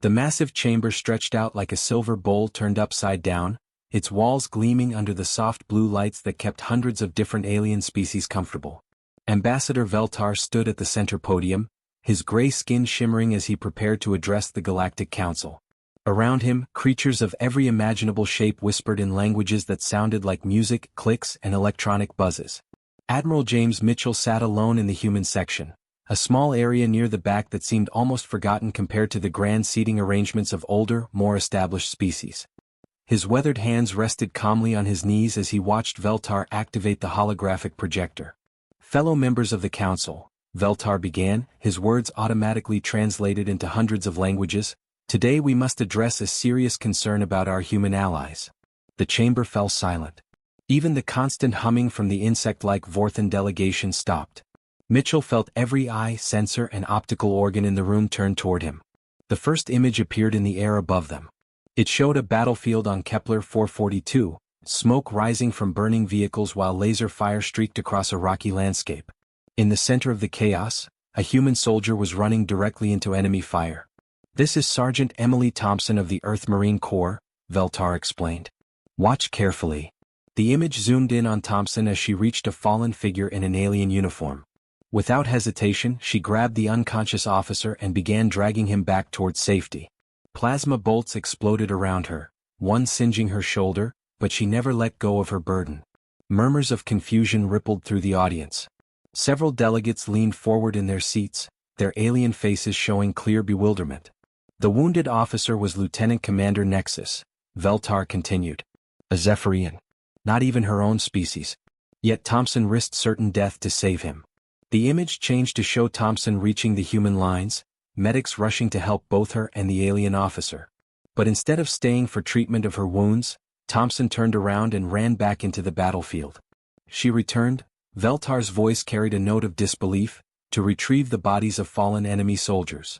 The massive chamber stretched out like a silver bowl turned upside down, its walls gleaming under the soft blue lights that kept hundreds of different alien species comfortable. Ambassador Veltar stood at the center podium, his gray skin shimmering as he prepared to address the Galactic Council. Around him, creatures of every imaginable shape whispered in languages that sounded like music, clicks, and electronic buzzes. Admiral James Mitchell sat alone in the human section, a small area near the back that seemed almost forgotten compared to the grand seating arrangements of older, more established species. His weathered hands rested calmly on his knees as he watched Veltar activate the holographic projector. Fellow members of the council, Veltar began, his words automatically translated into hundreds of languages. Today we must address a serious concern about our human allies. The chamber fell silent. Even the constant humming from the insect-like Vorthan delegation stopped. Mitchell felt every eye, sensor, and optical organ in the room turn toward him. The first image appeared in the air above them. It showed a battlefield on Kepler 442, smoke rising from burning vehicles while laser fire streaked across a rocky landscape. In the center of the chaos, a human soldier was running directly into enemy fire. "This is Sergeant Emily Thompson of the Earth Marine Corps," Veltar explained. "Watch carefully." The image zoomed in on Thompson as she reached a fallen figure in an alien uniform. Without hesitation, she grabbed the unconscious officer and began dragging him back towards safety. Plasma bolts exploded around her, one singeing her shoulder, but she never let go of her burden. Murmurs of confusion rippled through the audience. Several delegates leaned forward in their seats, their alien faces showing clear bewilderment. The wounded officer was Lieutenant Commander Nexus, Veltar continued. A Zephyrian. Not even her own species. Yet Thompson risked certain death to save him. The image changed to show Thompson reaching the human lines, medics rushing to help both her and the alien officer. But instead of staying for treatment of her wounds, Thompson turned around and ran back into the battlefield. She returned, Veltar's voice carried a note of disbelief, to retrieve the bodies of fallen enemy soldiers.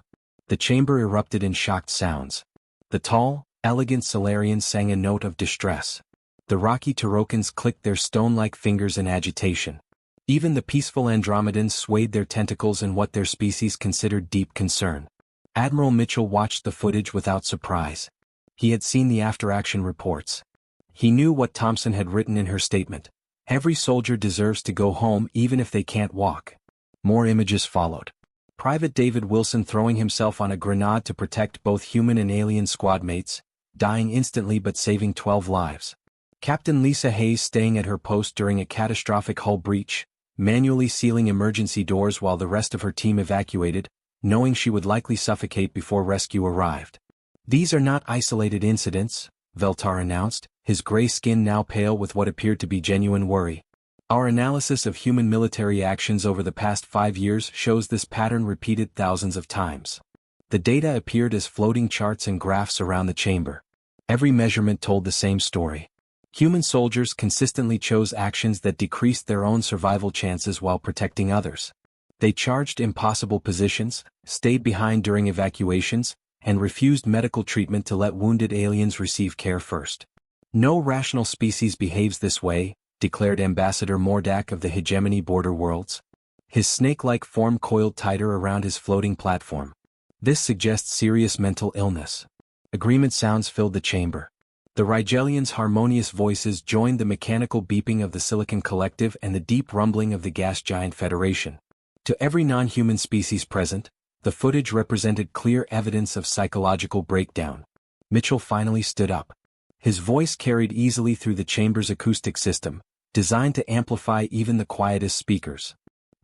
The chamber erupted in shocked sounds. The tall, elegant Solarians sang a note of distress. The rocky Turokans clicked their stone-like fingers in agitation. Even the peaceful Andromedans swayed their tentacles in what their species considered deep concern. Admiral Mitchell watched the footage without surprise. He had seen the after-action reports. He knew what Thompson had written in her statement. Every soldier deserves to go home even if they can't walk. More images followed. Private David Wilson throwing himself on a grenade to protect both human and alien squad mates, dying instantly but saving 12 lives. Captain Lisa Hayes staying at her post during a catastrophic hull breach, manually sealing emergency doors while the rest of her team evacuated, knowing she would likely suffocate before rescue arrived. "These are not isolated incidents," Veltar announced, his gray skin now pale with what appeared to be genuine worry. "Our analysis of human military actions over the past 5 years shows this pattern repeated thousands of times." The data appeared as floating charts and graphs around the chamber. Every measurement told the same story. Human soldiers consistently chose actions that decreased their own survival chances while protecting others. They charged impossible positions, stayed behind during evacuations, and refused medical treatment to let wounded aliens receive care first. "No rational species behaves this way," declared Ambassador Mordak of the Hegemony Border Worlds. His snake-like form coiled tighter around his floating platform. "This suggests serious mental illness." Agreement sounds filled the chamber. The Rigelians' harmonious voices joined the mechanical beeping of the Silicon Collective and the deep rumbling of the Gas Giant Federation. To every non-human species present, the footage represented clear evidence of psychological breakdown. Mitchell finally stood up. His voice carried easily through the chamber's acoustic system, designed to amplify even the quietest speakers.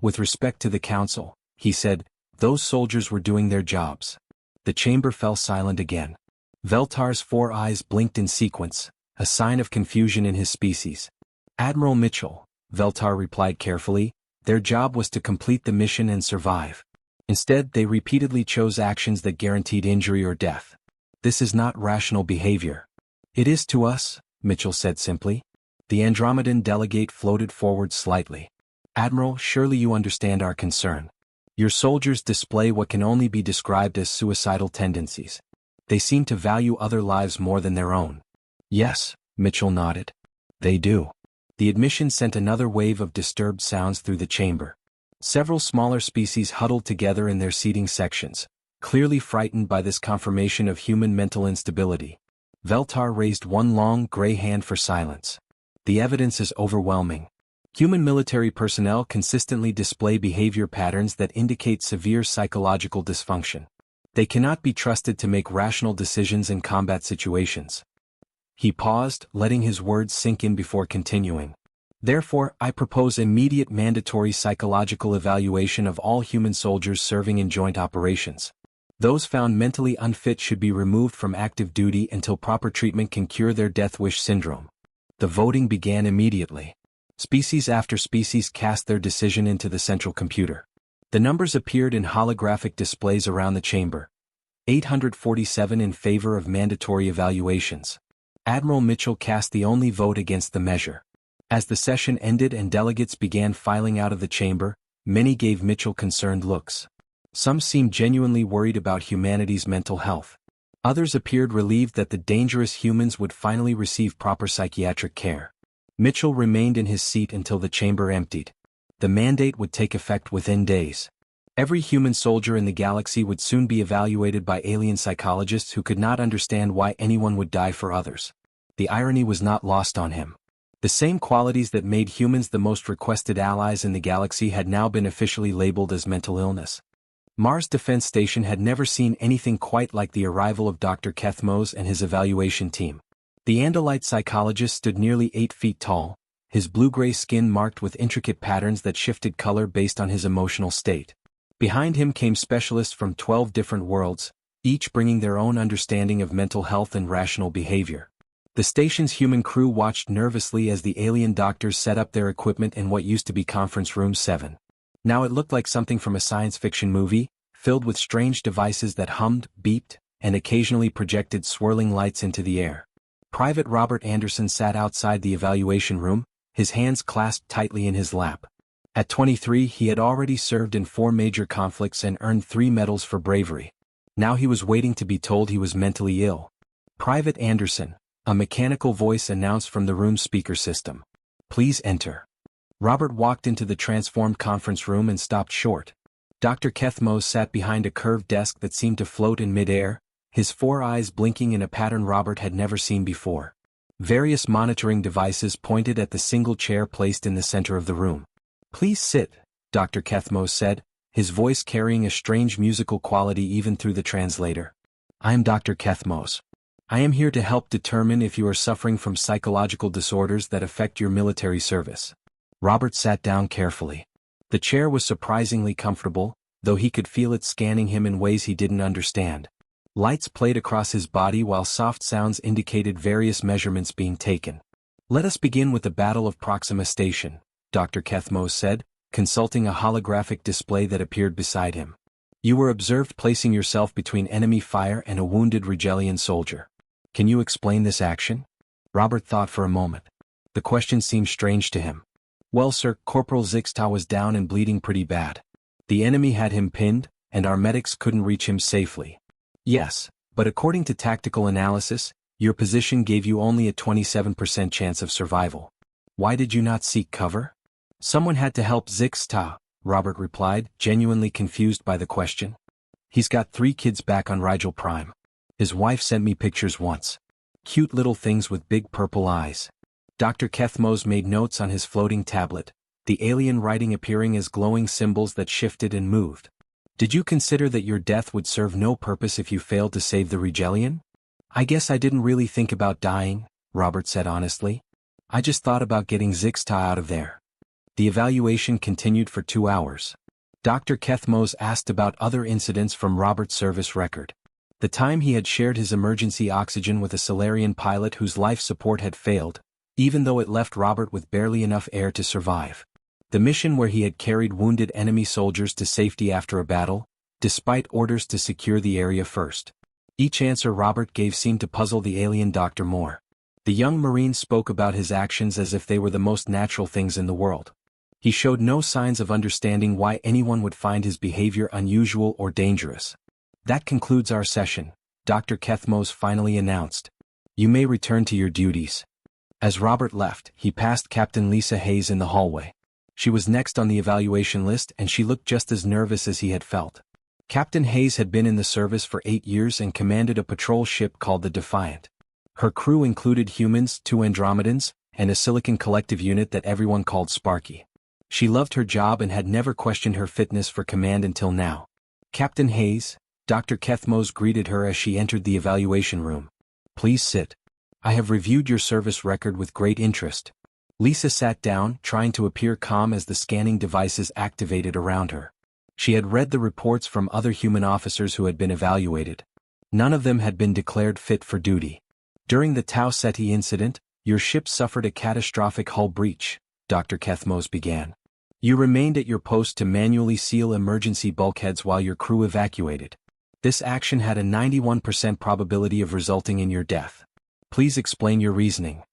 "With respect to the council," he said, "those soldiers were doing their jobs." The chamber fell silent again. Veltar's 4 eyes blinked in sequence, a sign of confusion in his species. "Admiral Mitchell," Veltar replied carefully, "their job was to complete the mission and survive. Instead, they repeatedly chose actions that guaranteed injury or death. This is not rational behavior." "It is to us," Mitchell said simply. The Andromedan delegate floated forward slightly. "Admiral, surely you understand our concern. Your soldiers display what can only be described as suicidal tendencies. They seem to value other lives more than their own." "Yes," Mitchell nodded. "They do." The admission sent another wave of disturbed sounds through the chamber. Several smaller species huddled together in their seating sections, Clearly frightened by this confirmation of human mental instability, Veltar raised one long gray hand for silence. The evidence is overwhelming. Human military personnel consistently display behavior patterns that indicate severe psychological dysfunction. They cannot be trusted to make rational decisions in combat situations. He paused, letting his words sink in before continuing. Therefore, I propose immediate mandatory psychological evaluation of all human soldiers serving in joint operations. Those found mentally unfit should be removed from active duty until proper treatment can cure their death wish syndrome. The voting began immediately. Species after species cast their decision into the central computer. The numbers appeared in holographic displays around the chamber. 847 in favor of mandatory evaluations. Admiral Mitchell cast the only vote against the measure. As the session ended and delegates began filing out of the chamber, many gave Mitchell concerned looks. Some seemed genuinely worried about humanity's mental health. Others appeared relieved that the dangerous humans would finally receive proper psychiatric care. Mitchell remained in his seat until the chamber emptied. The mandate would take effect within days. Every human soldier in the galaxy would soon be evaluated by alien psychologists who could not understand why anyone would die for others. The irony was not lost on him. The same qualities that made humans the most requested allies in the galaxy had now been officially labeled as mental illness. Mars Defense Station had never seen anything quite like the arrival of Dr. Kethmos and his evaluation team. The Andalite psychologist stood nearly 8 feet tall, his blue-gray skin marked with intricate patterns that shifted color based on his emotional state. Behind him came specialists from 12 different worlds, each bringing their own understanding of mental health and rational behavior. The station's human crew watched nervously as the alien doctors set up their equipment in what used to be Conference Room 7. Now it looked like something from a science fiction movie, filled with strange devices that hummed, beeped, and occasionally projected swirling lights into the air. Private Robert Anderson sat outside the evaluation room, his hands clasped tightly in his lap. At 23 he had already served in 4 major conflicts and earned 3 medals for bravery. Now he was waiting to be told he was mentally ill. Private Anderson, a mechanical voice announced from the room's speaker system. Please enter. Robert walked into the transformed conference room and stopped short. Dr. Kethmos sat behind a curved desk that seemed to float in midair, his 4 eyes blinking in a pattern Robert had never seen before. Various monitoring devices pointed at the single chair placed in the center of the room. Please sit, Dr. Kethmos said, his voice carrying a strange musical quality even through the translator. I am Dr. Kethmos. I am here to help determine if you are suffering from psychological disorders that affect your military service. Robert sat down carefully. The chair was surprisingly comfortable, though he could feel it scanning him in ways he didn't understand. Lights played across his body while soft sounds indicated various measurements being taken. Let us begin with the Battle of Proxima Station, Dr. Kethmos said, consulting a holographic display that appeared beside him. You were observed placing yourself between enemy fire and a wounded Rigelian soldier. Can you explain this action? Robert thought for a moment. The question seemed strange to him. Well, sir, Corporal Zixta was down and bleeding pretty bad. The enemy had him pinned, and our medics couldn't reach him safely. Yes, but according to tactical analysis, your position gave you only a 27% chance of survival. Why did you not seek cover? Someone had to help Zixta, Robert replied, genuinely confused by the question. He's got 3 kids back on Rigel Prime. His wife sent me pictures once. Cute little things with big purple eyes. Dr. Kethmos made notes on his floating tablet, the alien writing appearing as glowing symbols that shifted and moved. Did you consider that your death would serve no purpose if you failed to save the Rigelian? I guess I didn't really think about dying, Robert said honestly. I just thought about getting Zixta out of there. The evaluation continued for 2 hours. Dr. Kethmos asked about other incidents from Robert's service record. The time he had shared his emergency oxygen with a Solarian pilot whose life support had failed, even though it left Robert with barely enough air to survive. The mission where he had carried wounded enemy soldiers to safety after a battle, despite orders to secure the area first. Each answer Robert gave seemed to puzzle the alien doctor more. The young Marine spoke about his actions as if they were the most natural things in the world. He showed no signs of understanding why anyone would find his behavior unusual or dangerous. That concludes our session, Dr. Kethmos finally announced. You may return to your duties. As Robert left, he passed Captain Lisa Hayes in the hallway. She was next on the evaluation list and she looked just as nervous as he had felt. Captain Hayes had been in the service for 8 years and commanded a patrol ship called the Defiant. Her crew included humans, 2 Andromedans, and a Silicon collective unit that everyone called Sparky. She loved her job and had never questioned her fitness for command until now. Captain Hayes, Dr. Kethmos greeted her as she entered the evaluation room. Please sit. I have reviewed your service record with great interest. Lisa sat down, trying to appear calm as the scanning devices activated around her. She had read the reports from other human officers who had been evaluated. None of them had been declared fit for duty. During the Tau Ceti incident, your ship suffered a catastrophic hull breach, Dr. Kethmos began. You remained at your post to manually seal emergency bulkheads while your crew evacuated. This action had a 91% probability of resulting in your death. Please explain your reasoning.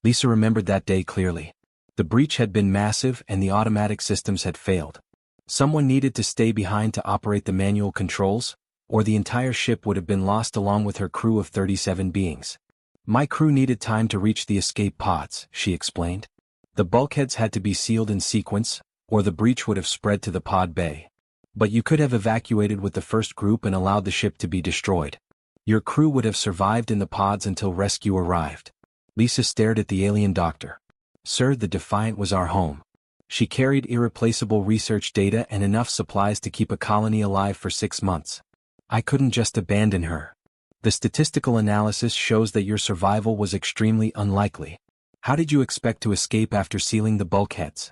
Lisa remembered that day clearly. The breach had been massive and the automatic systems had failed. Someone needed to stay behind to operate the manual controls, or the entire ship would have been lost along with her crew of 37 beings. My crew needed time to reach the escape pods, she explained. The bulkheads had to be sealed in sequence, or the breach would have spread to the pod bay. But you could have evacuated with the first group and allowed the ship to be destroyed. Your crew would have survived in the pods until rescue arrived. Lisa stared at the alien doctor. Sir, the Defiant was our home. She carried irreplaceable research data and enough supplies to keep a colony alive for 6 months. I couldn't just abandon her. The statistical analysis shows that your survival was extremely unlikely. How did you expect to escape after sealing the bulkheads?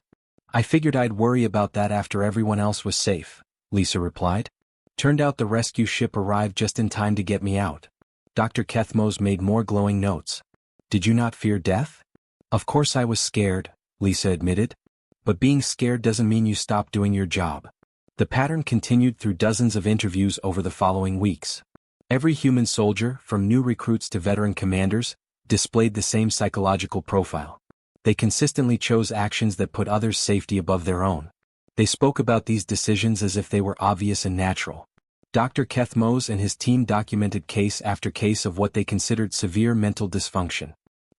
I figured I'd worry about that after everyone else was safe, Lisa replied. Turned out the rescue ship arrived just in time to get me out. Dr. Kethmos made more glowing notes. Did you not fear death? Of course I was scared, Lisa admitted. But being scared doesn't mean you stop doing your job. The pattern continued through dozens of interviews over the following weeks. Every human soldier, from new recruits to veteran commanders, displayed the same psychological profile. They consistently chose actions that put others' safety above their own. They spoke about these decisions as if they were obvious and natural. Dr. Kethmos and his team documented case after case of what they considered severe mental dysfunction.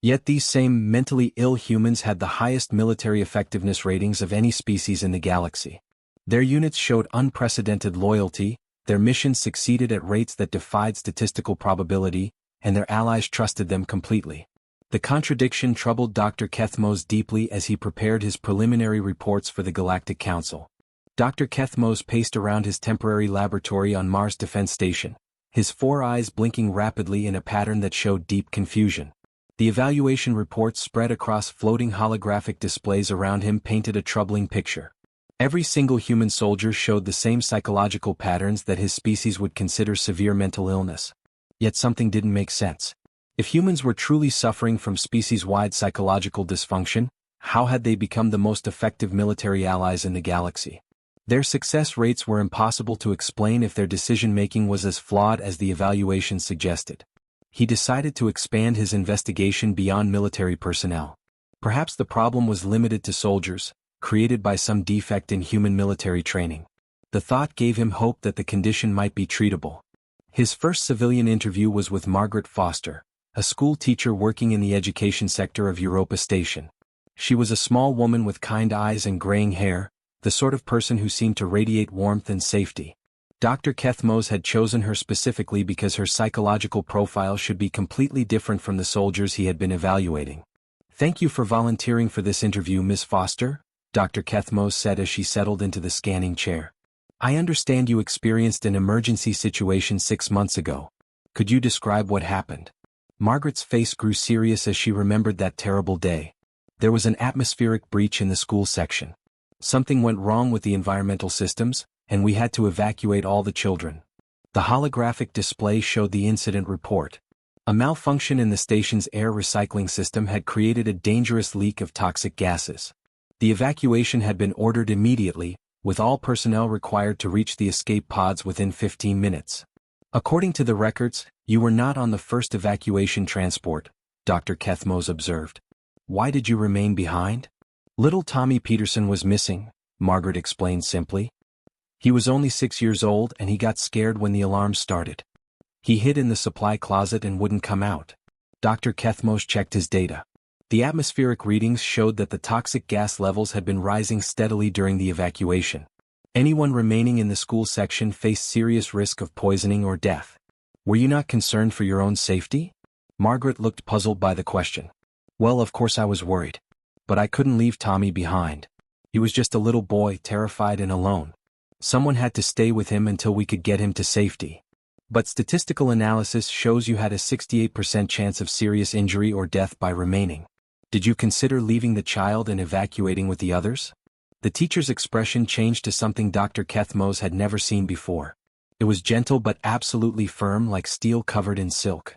Yet these same mentally ill humans had the highest military effectiveness ratings of any species in the galaxy. Their units showed unprecedented loyalty, their missions succeeded at rates that defied statistical probability, and their allies trusted them completely. The contradiction troubled Dr. Kethmos deeply as he prepared his preliminary reports for the Galactic Council. Dr. Kethmos paced around his temporary laboratory on Mars Defense Station, his 4 eyes blinking rapidly in a pattern that showed deep confusion. The evaluation reports spread across floating holographic displays around him painted a troubling picture. Every single human soldier showed the same psychological patterns that his species would consider severe mental illness. Yet something didn't make sense. If humans were truly suffering from species-wide psychological dysfunction, how had they become the most effective military allies in the galaxy? Their success rates were impossible to explain if their decision-making was as flawed as the evaluation suggested. He decided to expand his investigation beyond military personnel. Perhaps the problem was limited to soldiers, created by some defect in human military training. The thought gave him hope that the condition might be treatable. His first civilian interview was with Margaret Foster, a school teacher working in the education sector of Europa Station. She was a small woman with kind eyes and graying hair, the sort of person who seemed to radiate warmth and safety. Dr. Kethmos had chosen her specifically because her psychological profile should be completely different from the soldiers he had been evaluating. Thank you for volunteering for this interview, Miss Foster, Dr. Kethmos said as she settled into the scanning chair. I understand you experienced an emergency situation 6 months ago. Could you describe what happened? Margaret's face grew serious as she remembered that terrible day. There was an atmospheric breach in the school section. Something went wrong with the environmental systems, and we had to evacuate all the children. The holographic display showed the incident report. A malfunction in the station's air recycling system had created a dangerous leak of toxic gases. The evacuation had been ordered immediately, with all personnel required to reach the escape pods within 15 minutes. According to the records, you were not on the first evacuation transport, Dr. Kethmos observed. Why did you remain behind? Little Tommy Peterson was missing, Margaret explained simply. He was only 6 years old and he got scared when the alarm started. He hid in the supply closet and wouldn't come out. Dr. Kethmos checked his data. The atmospheric readings showed that the toxic gas levels had been rising steadily during the evacuation. Anyone remaining in the school section faced serious risk of poisoning or death. Were you not concerned for your own safety? Margaret looked puzzled by the question. Well, of course I was worried. But I couldn't leave Tommy behind. He was just a little boy, terrified and alone. Someone had to stay with him until we could get him to safety. But statistical analysis shows you had a 68% chance of serious injury or death by remaining. Did you consider leaving the child and evacuating with the others? The teacher's expression changed to something Dr. Kethmos had never seen before. It was gentle but absolutely firm, like steel covered in silk.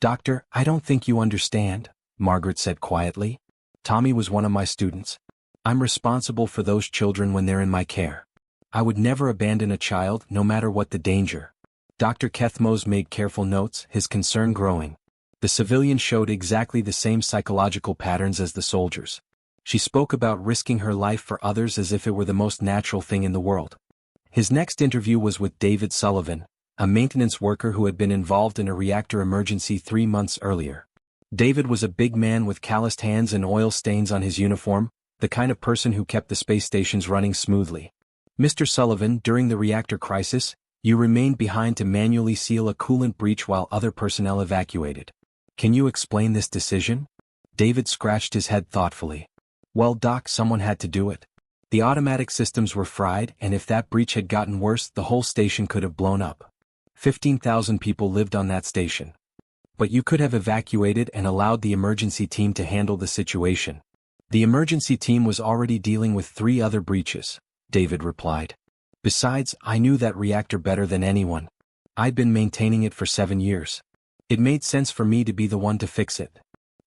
Doctor, I don't think you understand, Margaret said quietly. Tommy was one of my students. I'm responsible for those children when they're in my care. I would never abandon a child, no matter what the danger. Dr. Kethmos made careful notes, his concern growing. The civilian showed exactly the same psychological patterns as the soldiers. She spoke about risking her life for others as if it were the most natural thing in the world. His next interview was with David Sullivan, a maintenance worker who had been involved in a reactor emergency 3 months earlier. David was a big man with calloused hands and oil stains on his uniform, the kind of person who kept the space stations running smoothly. Mr. Sullivan, during the reactor crisis, you remained behind to manually seal a coolant breach while other personnel evacuated. Can you explain this decision? David scratched his head thoughtfully. Well, Doc, someone had to do it. The automatic systems were fried, and if that breach had gotten worse, the whole station could have blown up. 15,000 people lived on that station. But you could have evacuated and allowed the emergency team to handle the situation. The emergency team was already dealing with 3 other breaches, David replied. Besides, I knew that reactor better than anyone. I'd been maintaining it for 7 years. It made sense for me to be the one to fix it.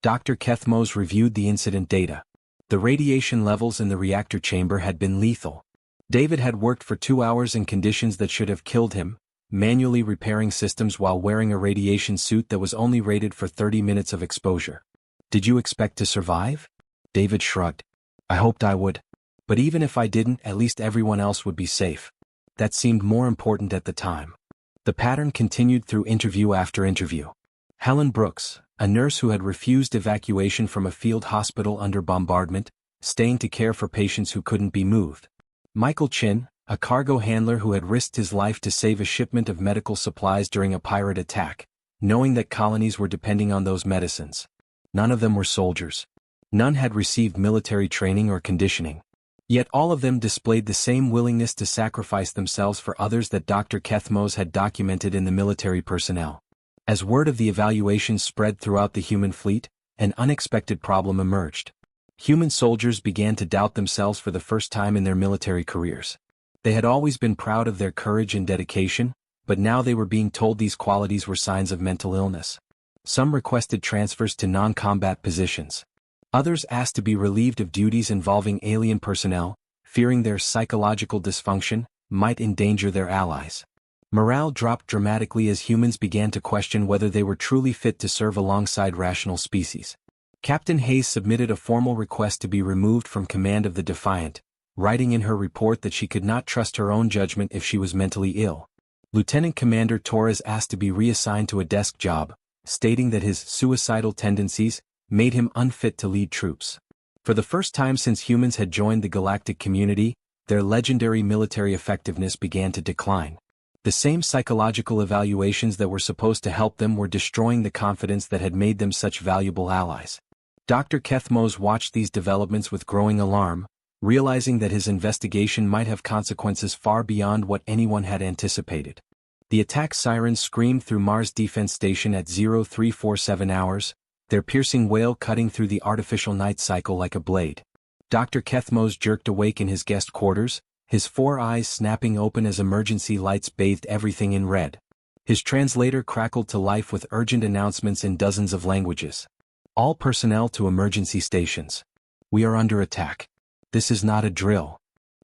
Dr. Kethmos reviewed the incident data. The radiation levels in the reactor chamber had been lethal. David had worked for 2 hours in conditions that should have killed him, manually repairing systems while wearing a radiation suit that was only rated for 30 minutes of exposure. Did you expect to survive? David shrugged. I hoped I would. But even if I didn't, at least everyone else would be safe. That seemed more important at the time. The pattern continued through interview after interview. Helen Brooks, a nurse who had refused evacuation from a field hospital under bombardment, staying to care for patients who couldn't be moved. Michael Chin, a cargo handler who had risked his life to save a shipment of medical supplies during a pirate attack, knowing that colonies were depending on those medicines. None of them were soldiers. None had received military training or conditioning. Yet all of them displayed the same willingness to sacrifice themselves for others that Dr. Kethmos had documented in the military personnel. As word of the evaluations spread throughout the human fleet, an unexpected problem emerged. Human soldiers began to doubt themselves for the first time in their military careers. They had always been proud of their courage and dedication, but now they were being told these qualities were signs of mental illness. Some requested transfers to non-combat positions. Others asked to be relieved of duties involving alien personnel, fearing their psychological dysfunction might endanger their allies. Morale dropped dramatically as humans began to question whether they were truly fit to serve alongside rational species. Captain Hayes submitted a formal request to be removed from command of the Defiant, writing in her report that she could not trust her own judgment if she was mentally ill. Lieutenant Commander Torres asked to be reassigned to a desk job, stating that his suicidal tendencies made him unfit to lead troops. For the first time since humans had joined the galactic community, their legendary military effectiveness began to decline. The same psychological evaluations that were supposed to help them were destroying the confidence that had made them such valuable allies. Dr. Kethmos watched these developments with growing alarm, realizing that his investigation might have consequences far beyond what anyone had anticipated. The attack sirens screamed through Mars Defense Station at 0347 hours, their piercing wail cutting through the artificial night cycle like a blade. Dr. Kethmos jerked awake in his guest quarters, his 4 eyes snapping open as emergency lights bathed everything in red. His translator crackled to life with urgent announcements in dozens of languages. All personnel to emergency stations. We are under attack. This is not a drill.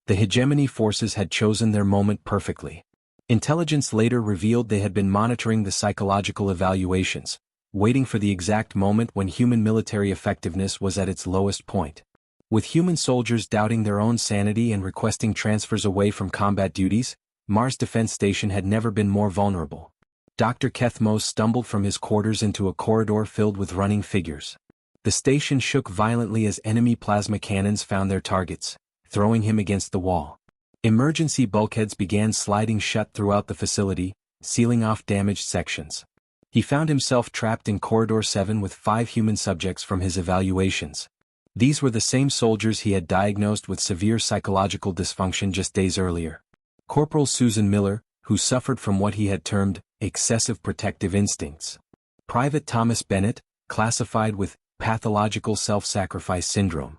The hegemony forces had chosen their moment perfectly. Intelligence later revealed they had been monitoring the psychological evaluations, waiting for the exact moment when human military effectiveness was at its lowest point. With human soldiers doubting their own sanity and requesting transfers away from combat duties, Mars Defense Station had never been more vulnerable. Dr. Kethmos stumbled from his quarters into a corridor filled with running figures. The station shook violently as enemy plasma cannons found their targets, throwing him against the wall. Emergency bulkheads began sliding shut throughout the facility, sealing off damaged sections. He found himself trapped in Corridor 7 with 5 human subjects from his evaluations. These were the same soldiers he had diagnosed with severe psychological dysfunction just days earlier. Corporal Susan Miller, who suffered from what he had termed excessive protective instincts. Private Thomas Bennett, classified with pathological self-sacrifice syndrome.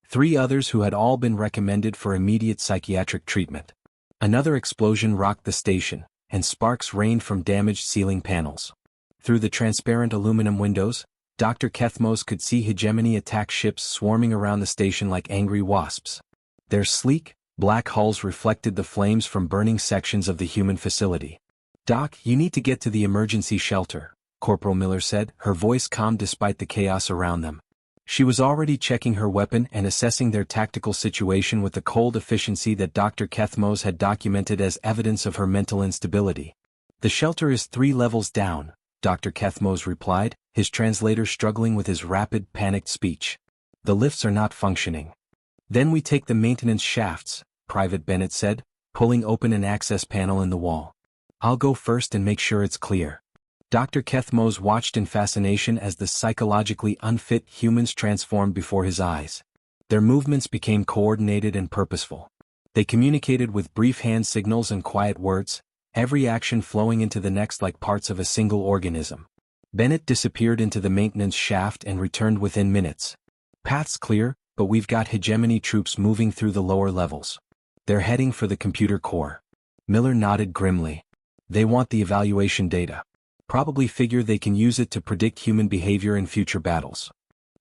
3 others who had all been recommended for immediate psychiatric treatment. Another explosion rocked the station, and sparks rained from damaged ceiling panels. Through the transparent aluminum windows, Dr. Kethmos could see hegemony attack ships swarming around the station like angry wasps. Their sleek, black hulls reflected the flames from burning sections of the human facility. "Doc, you need to get to the emergency shelter," Corporal Miller said, her voice calm despite the chaos around them. She was already checking her weapon and assessing their tactical situation with the cold efficiency that Dr. Kethmos had documented as evidence of her mental instability. "The shelter is 3 levels down," Dr. Kethmos replied, his translator struggling with his rapid, panicked speech. "The lifts are not functioning." "Then we take the maintenance shafts," Private Bennett said, pulling open an access panel in the wall. "I'll go first and make sure it's clear." Dr. Kethmos watched in fascination as the psychologically unfit humans transformed before his eyes. Their movements became coordinated and purposeful. They communicated with brief hand signals and quiet words, every action flowing into the next like parts of a single organism. Bennett disappeared into the maintenance shaft and returned within minutes. "Path's clear, but we've got hegemony troops moving through the lower levels. They're heading for the computer core." Miller nodded grimly. "They want the evaluation data. Probably figure they can use it to predict human behavior in future battles."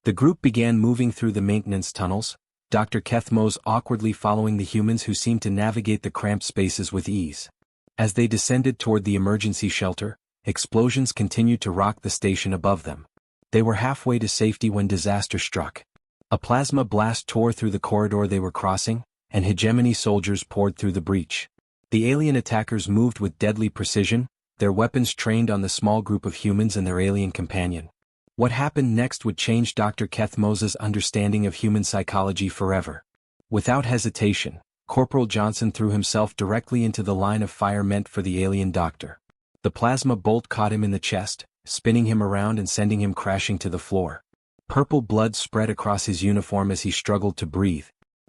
The group began moving through the maintenance tunnels, Dr. Kethmos awkwardly following the humans who seemed to navigate the cramped spaces with ease. As they descended toward the emergency shelter, explosions continued to rock the station above them. They were halfway to safety when disaster struck. A plasma blast tore through the corridor they were crossing, and hegemony soldiers poured through the breach. The alien attackers moved with deadly precision, their weapons trained on the small group of humans and their alien companion. What happened next would change Dr. Kethmos's understanding of human psychology forever. Without hesitation, Corporal Johnson threw himself directly into the line of fire meant for the alien doctor. The plasma bolt caught him in the chest, spinning him around and sending him crashing to the floor. Purple blood spread across his uniform as he struggled to breathe.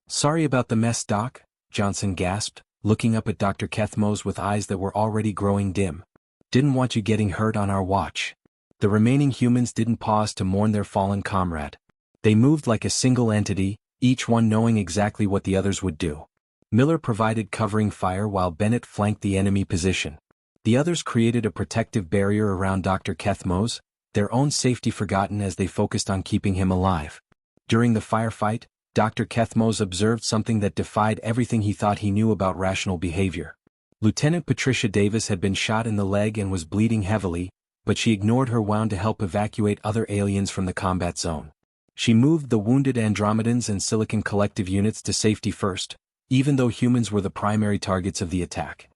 "Sorry about the mess, Doc," Johnson gasped, looking up at Dr. Kethmos with eyes that were already growing dim. "Didn't want you getting hurt on our watch." The remaining humans didn't pause to mourn their fallen comrade. They moved like a single entity, each one knowing exactly what the others would do. Miller provided covering fire while Bennett flanked the enemy position. The others created a protective barrier around Dr. Kethmos, their own safety forgotten as they focused on keeping him alive. During the firefight, Dr. Kethmos observed something that defied everything he thought he knew about rational behavior. Lieutenant Patricia Davis had been shot in the leg and was bleeding heavily, but she ignored her wound to help evacuate other aliens from the combat zone. She moved the wounded Andromedans and Silicon Collective units to safety first, even though humans were the primary targets of the attack.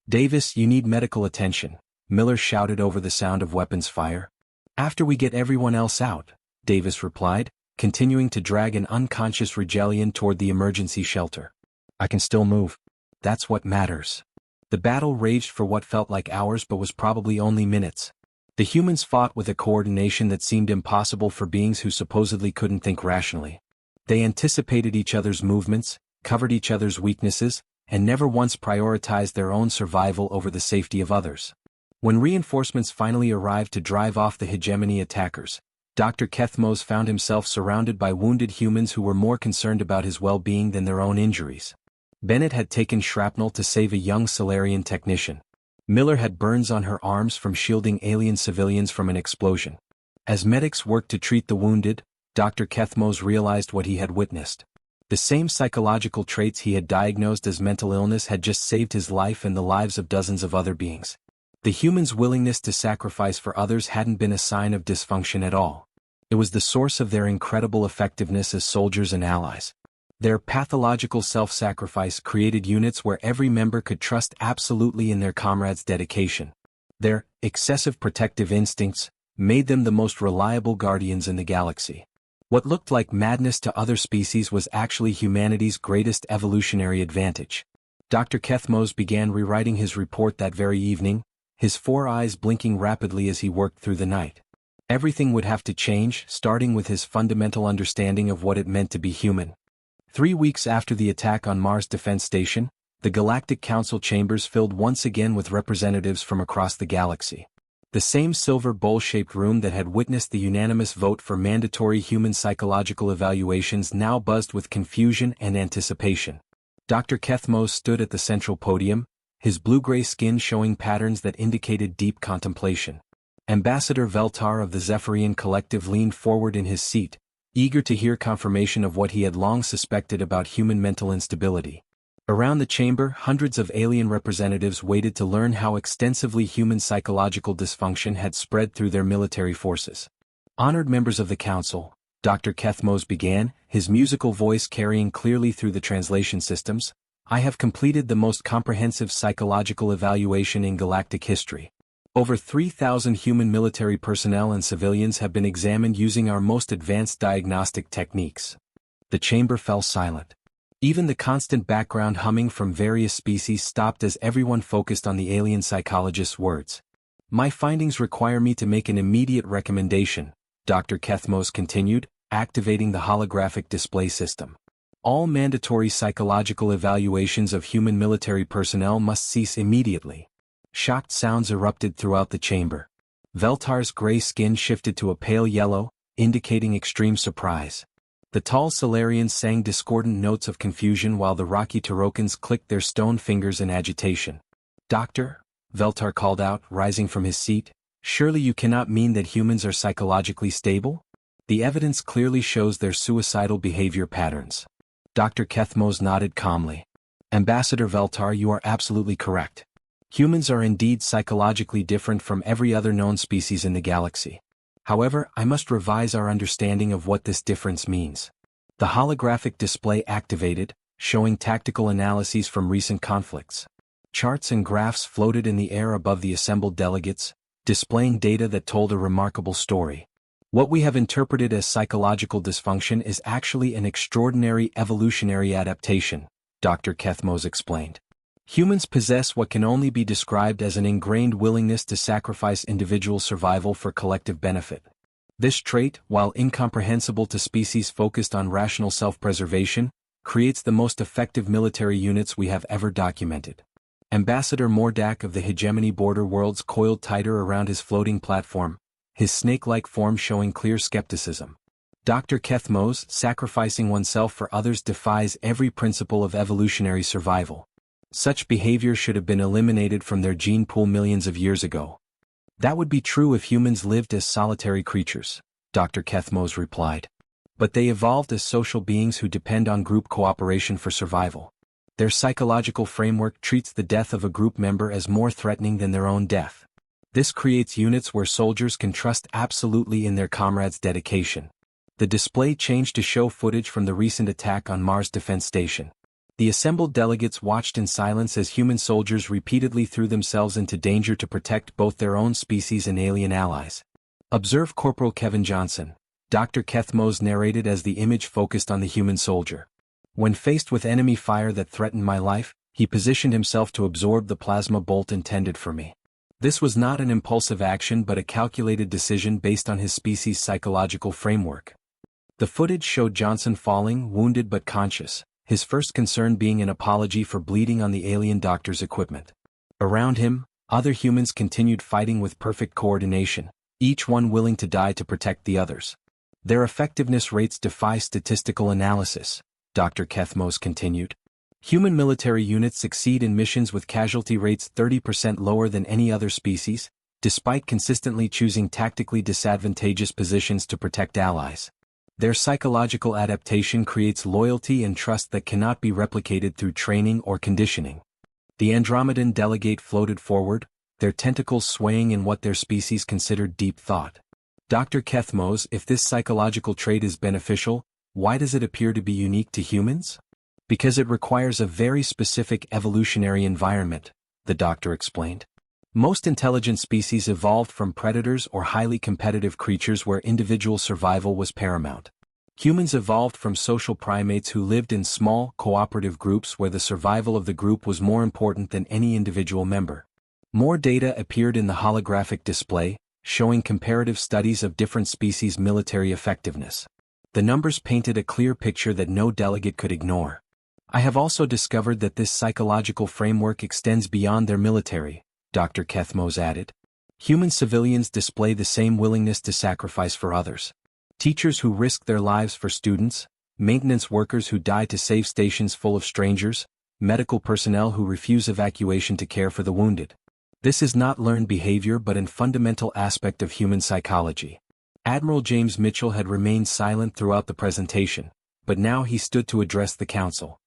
"Davis, you need medical attention," Miller shouted over the sound of weapons fire. "After we get everyone else out," Davis replied, continuing to drag an unconscious Rigelian toward the emergency shelter. "I can still move. That's what matters." The battle raged for what felt like hours but was probably only minutes. The humans fought with a coordination that seemed impossible for beings who supposedly couldn't think rationally. They anticipated each other's movements, covered each other's weaknesses, and never once prioritized their own survival over the safety of others. When reinforcements finally arrived to drive off the hegemony attackers, Dr. Kethmos found himself surrounded by wounded humans who were more concerned about his well-being than their own injuries. Bennett had taken shrapnel to save a young Solarian technician. Miller had burns on her arms from shielding alien civilians from an explosion. As medics worked to treat the wounded, Dr. Kethmos realized what he had witnessed. The same psychological traits he had diagnosed as mental illness had just saved his life and the lives of dozens of other beings. The humans' willingness to sacrifice for others hadn't been a sign of dysfunction at all. It was the source of their incredible effectiveness as soldiers and allies. Their pathological self-sacrifice created units where every member could trust absolutely in their comrades' dedication. Their excessive protective instincts made them the most reliable guardians in the galaxy. What looked like madness to other species was actually humanity's greatest evolutionary advantage. Dr. Kethmos began rewriting his report that very evening, his 4 eyes blinking rapidly as he worked through the night. Everything would have to change, starting with his fundamental understanding of what it meant to be human. 3 weeks after the attack on Mars Defense Station, the Galactic Council chambers filled once again with representatives from across the galaxy. The same silver bowl-shaped room that had witnessed the unanimous vote for mandatory human psychological evaluations now buzzed with confusion and anticipation. Dr. Kethmos stood at the central podium, his blue-gray skin showing patterns that indicated deep contemplation. Ambassador Veltar of the Zephyrian Collective leaned forward in his seat, eager to hear confirmation of what he had long suspected about human mental instability. Around the chamber, hundreds of alien representatives waited to learn how extensively human psychological dysfunction had spread through their military forces. Honored members of the council, Dr. Kethmos began, his musical voice carrying clearly through the translation systems, I have completed the most comprehensive psychological evaluation in galactic history. Over 3,000 human military personnel and civilians have been examined using our most advanced diagnostic techniques. The chamber fell silent. Even the constant background humming from various species stopped as everyone focused on the alien psychologist's words. My findings require me to make an immediate recommendation, Dr. Kethmos continued, activating the holographic display system. All mandatory psychological evaluations of human military personnel must cease immediately. Shocked sounds erupted throughout the chamber. Veltar's gray skin shifted to a pale yellow, indicating extreme surprise. The tall Solarians sang discordant notes of confusion while the rocky Tarokans clicked their stone fingers in agitation. Doctor, Veltar called out, rising from his seat, surely you cannot mean that humans are psychologically stable? The evidence clearly shows their suicidal behavior patterns. Dr. Kethmos nodded calmly. Ambassador Veltar, you are absolutely correct. Humans are indeed psychologically different from every other known species in the galaxy. However, I must revise our understanding of what this difference means. The holographic display activated, showing tactical analyses from recent conflicts. Charts and graphs floated in the air above the assembled delegates, displaying data that told a remarkable story. What we have interpreted as psychological dysfunction is actually an extraordinary evolutionary adaptation, Dr. Kethmos explained. Humans possess what can only be described as an ingrained willingness to sacrifice individual survival for collective benefit. This trait, while incomprehensible to species focused on rational self-preservation, creates the most effective military units we have ever documented. Ambassador Mordak of the Hegemony Border Worlds coiled tighter around his floating platform, his snake-like form showing clear skepticism. Dr. Kethmos, sacrificing oneself for others defies every principle of evolutionary survival. Such behavior should have been eliminated from their gene pool millions of years ago. That would be true if humans lived as solitary creatures, Dr. Kethmos replied. But they evolved as social beings who depend on group cooperation for survival. Their psychological framework treats the death of a group member as more threatening than their own death. This creates units where soldiers can trust absolutely in their comrades' dedication. The display changed to show footage from the recent attack on Mars Defense Station. The assembled delegates watched in silence as human soldiers repeatedly threw themselves into danger to protect both their own species and alien allies. Observe Corporal Kevin Johnson, Dr. Kethmos narrated as the image focused on the human soldier. When faced with enemy fire that threatened my life, he positioned himself to absorb the plasma bolt intended for me. This was not an impulsive action but a calculated decision based on his species' psychological framework. The footage showed Johnson falling, wounded but conscious, his first concern being an apology for bleeding on the alien doctor's equipment. Around him, other humans continued fighting with perfect coordination, each one willing to die to protect the others. Their effectiveness rates defy statistical analysis, Dr. Kethmos continued. Human military units succeed in missions with casualty rates 30% lower than any other species, despite consistently choosing tactically disadvantageous positions to protect allies. Their psychological adaptation creates loyalty and trust that cannot be replicated through training or conditioning. The Andromedan delegate floated forward, their tentacles swaying in what their species considered deep thought. Dr. Kethmos, if this psychological trait is beneficial, why does it appear to be unique to humans? Because it requires a very specific evolutionary environment, the doctor explained. Most intelligent species evolved from predators or highly competitive creatures where individual survival was paramount. Humans evolved from social primates who lived in small, cooperative groups where the survival of the group was more important than any individual member. More data appeared in the holographic display, showing comparative studies of different species' military effectiveness. The numbers painted a clear picture that no delegate could ignore. I have also discovered that this psychological framework extends beyond their military, Dr. Kethmos added. Human civilians display the same willingness to sacrifice for others. Teachers who risk their lives for students, maintenance workers who die to save stations full of strangers, medical personnel who refuse evacuation to care for the wounded. This is not learned behavior but a fundamental aspect of human psychology. Admiral James Mitchell had remained silent throughout the presentation, but now he stood to address the council.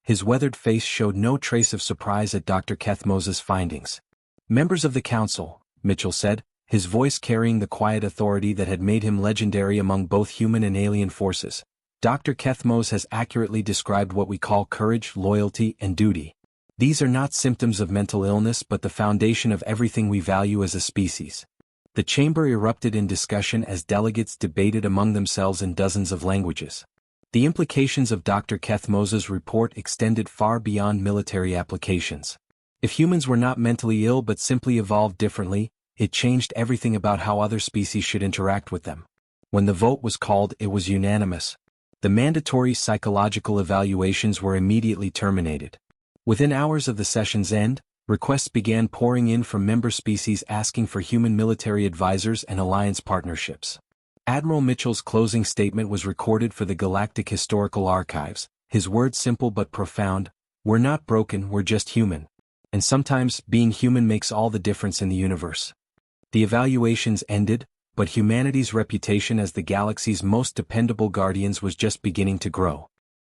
His weathered face showed no trace of surprise at Dr. Kethmos's findings. "Members of the council," Mitchell said, his voice carrying the quiet authority that had made him legendary among both human and alien forces. "Dr. Kethmos has accurately described what we call courage, loyalty, and duty. These are not symptoms of mental illness but the foundation of everything we value as a species." The chamber erupted in discussion as delegates debated among themselves in dozens of languages. The implications of Dr. Kethmos's report extended far beyond military applications. If humans were not mentally ill but simply evolved differently, it changed everything about how other species should interact with them. When the vote was called, it was unanimous. The mandatory psychological evaluations were immediately terminated. Within hours of the session's end, requests began pouring in from member species asking for human military advisors and alliance partnerships. Admiral Mitchell's closing statement was recorded for the Galactic Historical Archives, his words simple but profound: "We're not broken, we're just human. And sometimes, being human makes all the difference in the universe." The evaluations ended, but humanity's reputation as the galaxy's most dependable guardians was just beginning to grow.